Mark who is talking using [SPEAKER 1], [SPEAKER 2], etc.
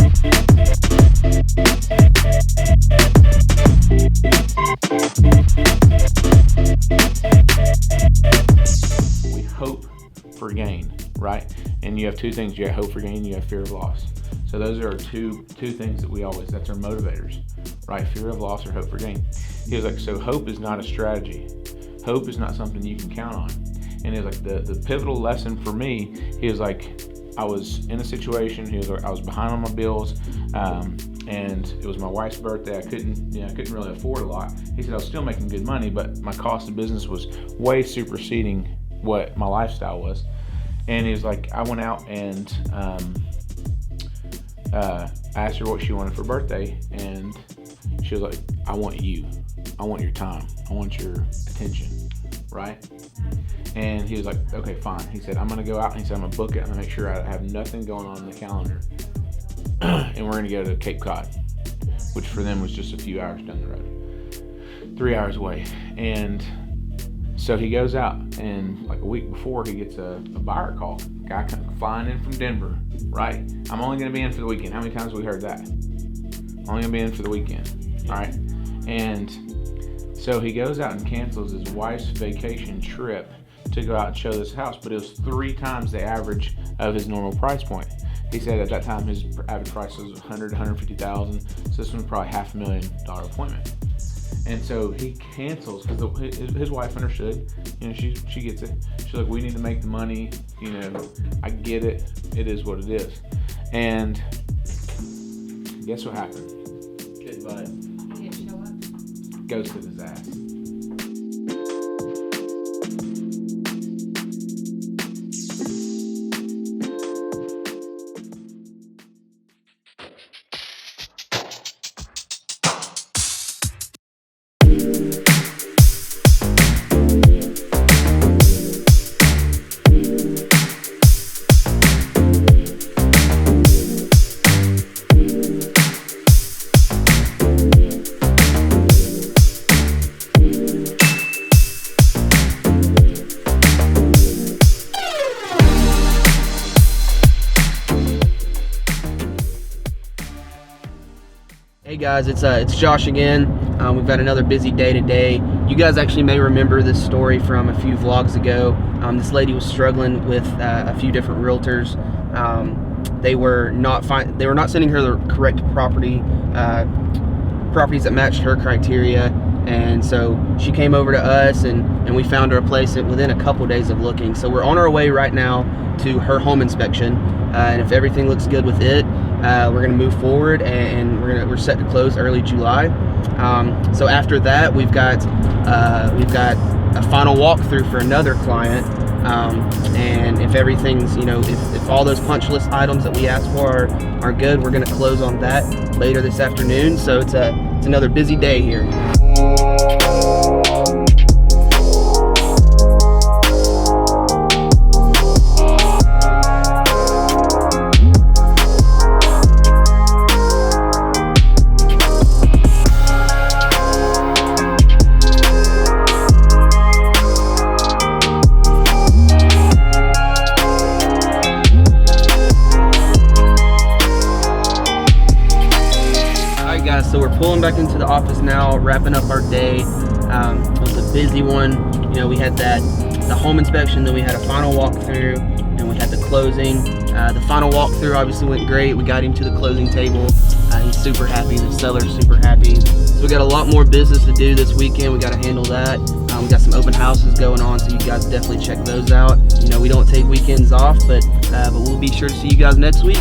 [SPEAKER 1] We hope for gain, right? And you have two things. You have hope for gain, you have fear of loss. So those are two things that that's our motivators, right? Fear of loss or hope for gain. He was like, so hope is not a strategy. Hope is not something you can count on. And he was like, the pivotal lesson for me, he was like, I was in a situation, I was behind on my bills, and it was my wife's birthday. I couldn't really afford a lot. He said I was still making good money, but my cost of business was way superseding what my lifestyle was. And he was like, I went out and asked her what she wanted for her birthday, and she was like, I want you. I want your time. I want your attention, right? And he was like, okay, fine. He said, I'm going to go out. And he said, I'm going to book it. I'm going to make sure I have nothing going on in the calendar. And we're going to go to Cape Cod, which for them was just a few hours down the road, 3 hours away. And so he goes out, and like a week before, he gets a buyer call. Guy flying in from Denver, right? I'm only going to be in for the weekend. How many times have we heard that? I'm only going to be in for the weekend, all right? And so he goes out and cancels his wife's vacation trip to go out and show this house, but it was 3 times the average of his normal price point. He said at that time his average price was $100,000 to $150,000, so this was probably $500,000 appointment. And so he cancels because his wife understood. She gets it. She's like, we need to make the money. I get it. It is what it is. And guess what happened?
[SPEAKER 2] Goodbye.
[SPEAKER 3] He didn't show up.
[SPEAKER 1] Ghosted his ass.
[SPEAKER 2] Hey guys, it's Josh again. We've got another busy day today. You guys actually may remember this story from a few vlogs ago. This lady was struggling with a few different realtors. They were not sending her the correct properties that matched her criteria, and so she came over to us, and we found her a place within a couple days of looking. So we're on our way right now to her home inspection, and if everything looks good with it, we're going to move forward, and we're set to close early July. So after that, we've got a final walkthrough for another client, and if everything's, if all those punch list items that we asked for are good, we're going to close on that later this afternoon. So it's another busy day here. So we're pulling back into the office now, wrapping up our day. It was a busy one. We had the home inspection, then we had a final walkthrough, and we had the closing. The final walkthrough obviously went great. We got him to the closing table. He's super happy. The seller's super happy. So we got a lot more business to do this weekend. We got to handle that. We got some open houses going on, so you guys definitely check those out. We don't take weekends off, but we'll be sure to see you guys next week.